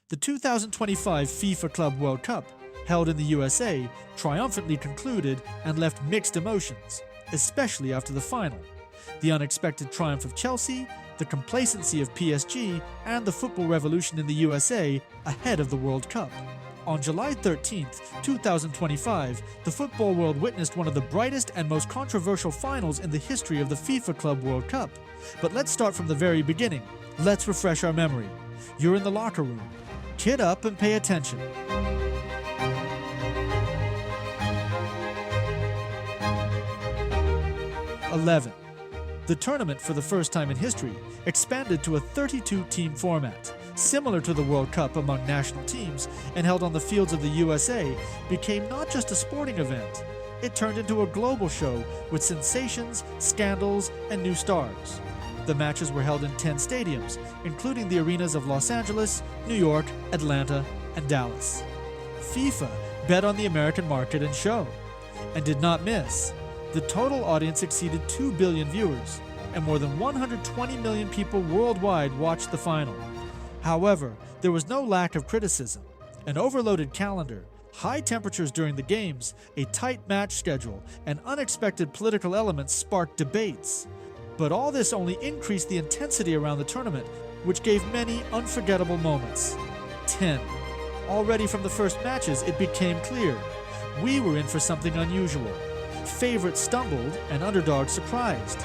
The 2025 FIFA Club World Cup, held in the USA, triumphantly concluded and left mixed emotions, especially after the final. The unexpected triumph of Chelsea, the complacency of PSG, and the football revolution in the USA ahead of the World Cup. On July 13, 2025, the football world witnessed one of the brightest and most controversial finals in the history of the FIFA Club World Cup. But let's start from the very beginning. Let's refresh our memory. You're in the locker room. Kid up and pay attention. '11. The tournament, for the first time in history, expanded to a 32-team format. Similar to the World Cup among national teams and held on the fields of the USA, became not just a sporting event. It turned into a global show with sensations, scandals, and new stars. The matches were held in 10 stadiums, including the arenas of Los Angeles, New York, Atlanta, and Dallas. FIFA bet on the American market and show, and did not miss. The total audience exceeded 2 billion viewers, and more than 120 million people worldwide watched the final. However, there was no lack of criticism. An overloaded calendar, high temperatures during the games, a tight match schedule, and unexpected political elements sparked debates. But all this only increased the intensity around the tournament, which gave many unforgettable moments. 10. Already from the first matches, it became clear. We were in for something unusual. Favorites stumbled and underdogs surprised.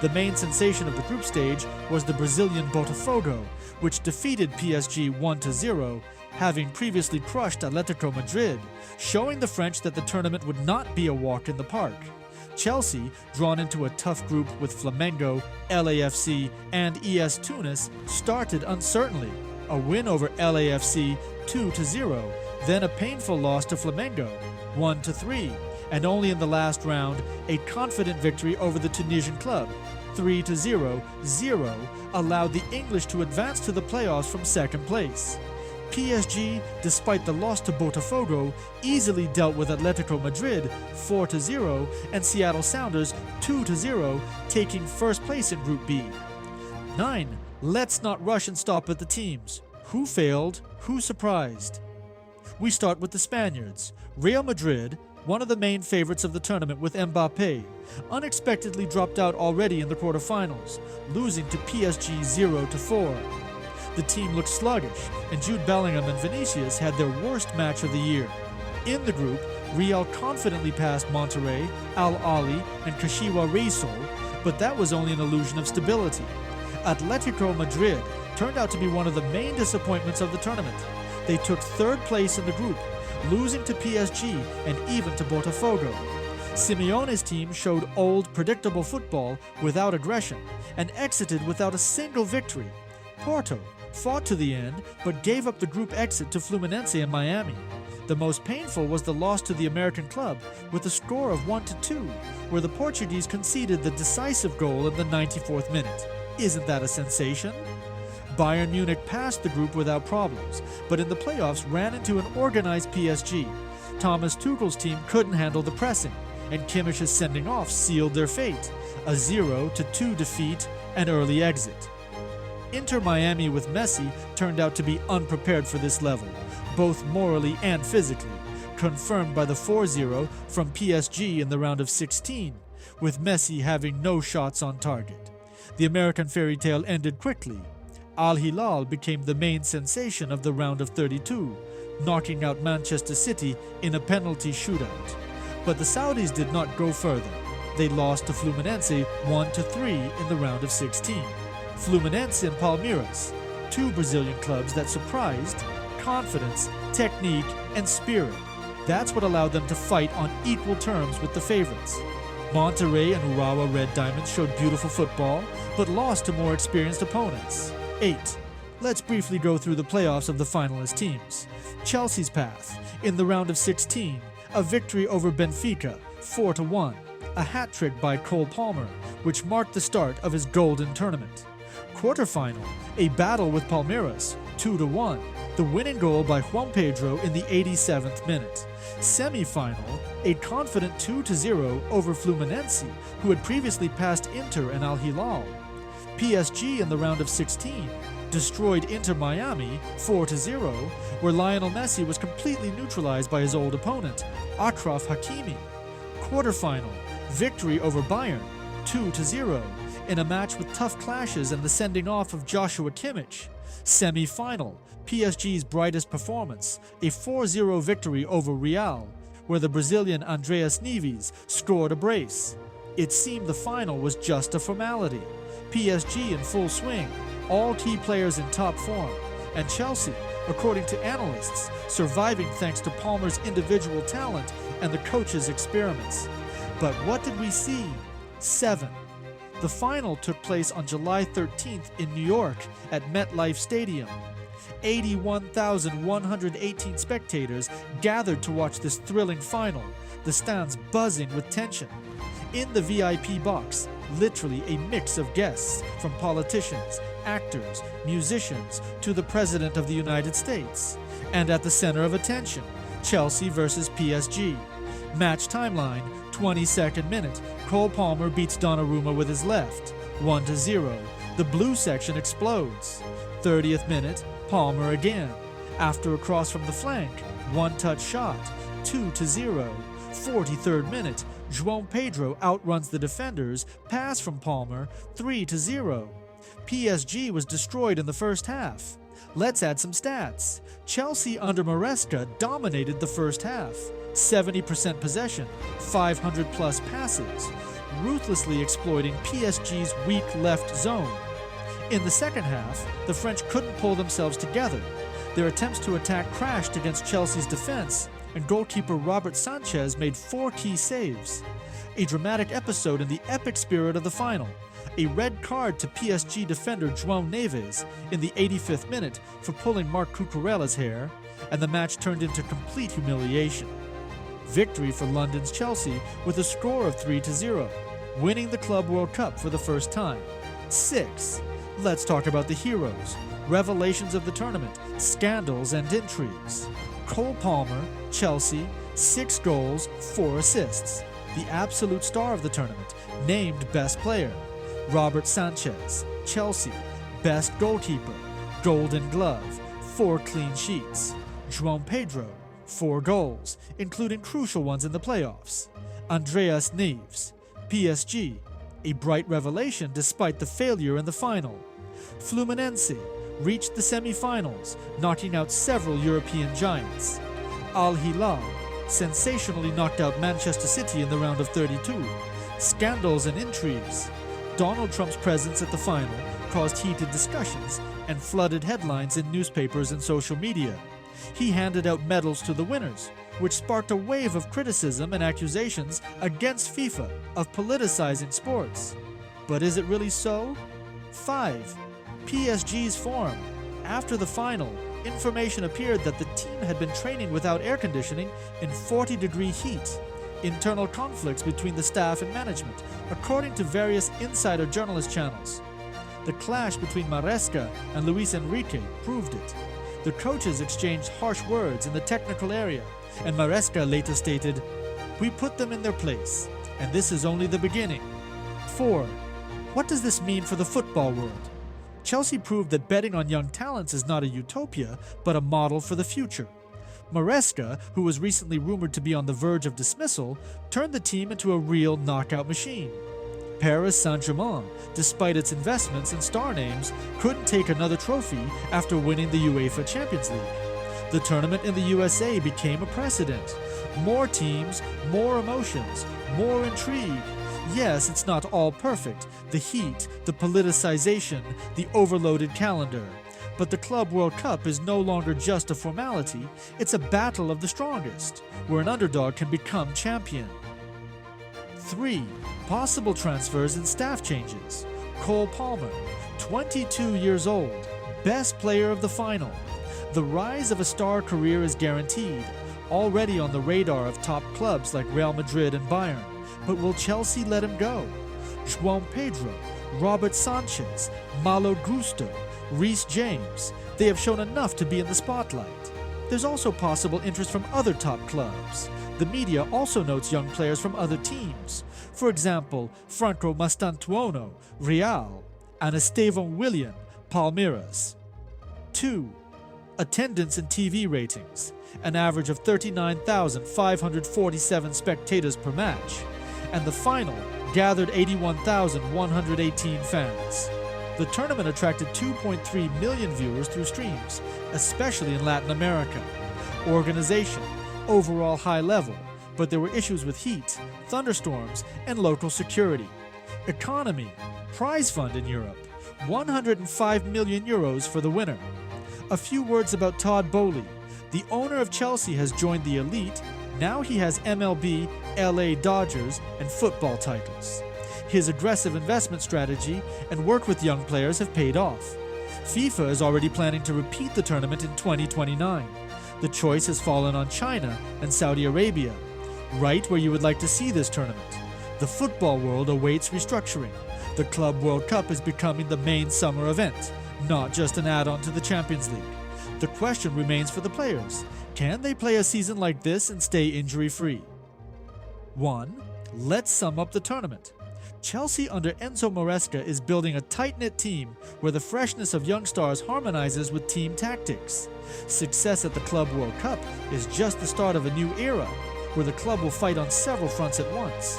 The main sensation of the group stage was the Brazilian Botafogo, which defeated PSG 1-0, having previously crushed Atletico Madrid, showing the French that the tournament would not be a walk in the park. Chelsea, drawn into a tough group with Flamengo, LAFC, and ES Tunis, started uncertainly. A win over LAFC 2-0, then a painful loss to Flamengo 1-3, and only in the last round, a confident victory over the Tunisian club 3-0 allowed the English to advance to the playoffs from second place. PSG, despite the loss to Botafogo, easily dealt with Atletico Madrid 4-0 and Seattle Sounders 2-0, taking first place in Group B. 9. Let's not rush and stop at the teams. Who failed? Who surprised? We start with the Spaniards. Real Madrid, one of the main favorites of the tournament with Mbappé, unexpectedly dropped out already in the quarterfinals, losing to PSG 0-4. The team looked sluggish, and Jude Bellingham and Vinicius had their worst match of the year. In the group, Real confidently passed Monterrey, Al Ahly, and Kashiwa Reysol, but that was only an illusion of stability. Atletico Madrid turned out to be one of the main disappointments of the tournament. They took third place in the group, losing to PSG and even to Botafogo. Simeone's team showed old, predictable football without aggression and exited without a single victory. Porto fought to the end but gave up the group exit to Fluminense in Miami. The most painful was the loss to the American club with a score of 1-2, where the Portuguese conceded the decisive goal in the 94th minute. Isn't that a sensation? Bayern Munich passed the group without problems, but in the playoffs ran into an organized PSG. Thomas Tuchel's team couldn't handle the pressing, and Kimmich's sending off sealed their fate, a 0-2 defeat and early exit. Inter Miami with Messi turned out to be unprepared for this level, both morally and physically, confirmed by the 4-0 from PSG in the round of 16, with Messi having no shots on target. The American fairy tale ended quickly. Al Hilal became the main sensation of the round of 32, knocking out Manchester City in a penalty shootout. But the Saudis did not go further. They lost to Fluminense 1-3 in the round of 16. Fluminense and Palmeiras, two Brazilian clubs that surprised, confidence, technique, and spirit. That's what allowed them to fight on equal terms with the favorites. Monterrey and Urawa Red Diamonds showed beautiful football, but lost to more experienced opponents. 8. Let's briefly go through the playoffs of the finalist teams. Chelsea's path. In the round of 16, a victory over Benfica, 4-1. A hat-trick by Cole Palmer, which marked the start of his golden tournament. Quarterfinal, a battle with Palmeiras, 2-1. The winning goal by Juan Pedro in the 87th minute. Semi-final, a confident 2-0 over Fluminense, who had previously passed Inter and Al Hilal. PSG in the round of 16, destroyed Inter Miami 4-0, where Lionel Messi was completely neutralized by his old opponent, Achraf Hakimi. Quarterfinal, victory over Bayern 2-0, in a match with tough clashes and the sending off of Joshua Kimmich. Semi-final, PSG's brightest performance, a 4-0 victory over Real, where the Brazilian Andreas Neves scored a brace. It seemed the final was just a formality. PSG in full swing, all key players in top form, and Chelsea, according to analysts, surviving thanks to Palmer's individual talent and the coach's experiments. But what did we see? 7. The final took place on July 13th in New York at MetLife Stadium. 81,118 spectators gathered to watch this thrilling final, the stands buzzing with tension. In the VIP box, literally a mix of guests, from politicians, actors, musicians, to the President of the United States. And at the center of attention, Chelsea versus PSG. Match timeline, 22nd minute, Cole Palmer beats Donnarumma with his left, 1-0. The blue section explodes. 30th minute, Palmer again. After a cross from the flank, one-touch shot, 2-0. 43rd minute, João Pedro outruns the defenders, pass from Palmer, 3-0. PSG was destroyed in the first half. Let's add some stats. Chelsea under Maresca dominated the first half. 70% possession, 500 plus passes, ruthlessly exploiting PSG's weak left zone. In the second half, the French couldn't pull themselves together. Their attempts to attack crashed against Chelsea's defense, and goalkeeper Robert Sanchez made 4 key saves. A dramatic episode in the epic spirit of the final. A red card to PSG defender João Neves in the 85th minute for pulling Marc Cucurella's hair, and the match turned into complete humiliation. Victory for London's Chelsea with a score of 3-0, winning the Club World Cup for the first time. 6. Let's talk about the heroes, revelations of the tournament, scandals and intrigues. Cole Palmer, Chelsea, 6 goals, 4 assists. The absolute star of the tournament, named Best Player. Robert Sanchez, Chelsea, Best Goalkeeper, Golden Glove, 4 clean sheets. João Pedro, 4 goals, including crucial ones in the playoffs. Andreas Neves, PSG, a bright revelation despite the failure in the final. Fluminense reached the semi-finals, knocking out several European giants. Al Hilal sensationally knocked out Manchester City in the round of 32. Scandals and intrigues. Donald Trump's presence at the final caused heated discussions and flooded headlines in newspapers and social media. He handed out medals to the winners, which sparked a wave of criticism and accusations against FIFA of politicizing sports. But is it really so? 5. PSG's form. After the final, information appeared that the team had been training without air conditioning in 40-degree heat. Internal conflicts between the staff and management, according to various insider journalist channels. The clash between Maresca and Luis Enrique proved it. The coaches exchanged harsh words in the technical area, and Maresca later stated, "We put them in their place, and this is only the beginning." 4. What does this mean for the football world? Chelsea proved that betting on young talents is not a utopia, but a model for the future. Maresca, who was recently rumored to be on the verge of dismissal, turned the team into a real knockout machine. Paris Saint-Germain, despite its investments and star names, couldn't take another trophy after winning the UEFA Champions League. The tournament in the USA became a precedent. More teams, more emotions, more intrigue. Yes, it's not all perfect. The heat, the politicization, the overloaded calendar. But the Club World Cup is no longer just a formality. It's a battle of the strongest, where an underdog can become champion. 3. Possible transfers and staff changes. Cole Palmer, 22 years old, best player of the final. The rise of a star career is guaranteed, already on the radar of top clubs like Real Madrid and Bayern. But will Chelsea let him go? João Pedro, Robert Sanchez, Malo Gusto, Reece James, they have shown enough to be in the spotlight. There's also possible interest from other top clubs. The media also notes young players from other teams. For example, Franco Mastantuono, Real, and Estevão Willian, Palmeiras. 2. Attendance and TV ratings, an average of 39,547 spectators per match, and the final gathered 81,118 fans. The tournament attracted 2.3 million viewers through streams, especially in Latin America. Organization, overall high level, but there were issues with heat, thunderstorms, and local security. Economy, prize fund in Europe, 105 million euros for the winner. A few words about Todd Boehly. The owner of Chelsea has joined the elite. Now he has MLB, LA Dodgers, and football titles. His aggressive investment strategy and work with young players have paid off. FIFA is already planning to repeat the tournament in 2029. The choice has fallen on China and Saudi Arabia, right where you would like to see this tournament. The football world awaits restructuring. The Club World Cup is becoming the main summer event, not just an add-on to the Champions League. The question remains for the players. Can they play a season like this and stay injury-free? 1. Let's sum up the tournament. Chelsea under Enzo Maresca is building a tight-knit team where the freshness of young stars harmonizes with team tactics. Success at the Club World Cup is just the start of a new era, where the club will fight on several fronts at once.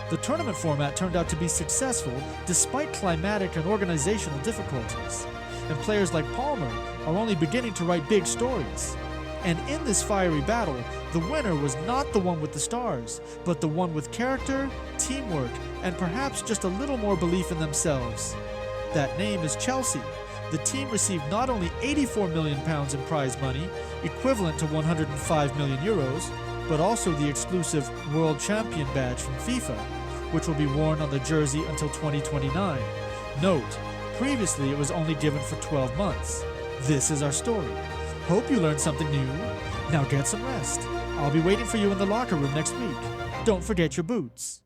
The tournament format turned out to be successful despite climatic and organizational difficulties, and players like Palmer are only beginning to write big stories. And in this fiery battle, the winner was not the one with the stars, but the one with character, teamwork, and perhaps just a little more belief in themselves. That name is Chelsea. The team received not only £84 million in prize money, equivalent to 105 million euros, but also the exclusive World Champion badge from FIFA, which will be worn on the jersey until 2029. Note, previously it was only given for 12 months. This is our story. Hope you learned something new. Now get some rest. I'll be waiting for you in the locker room next week. Don't forget your boots.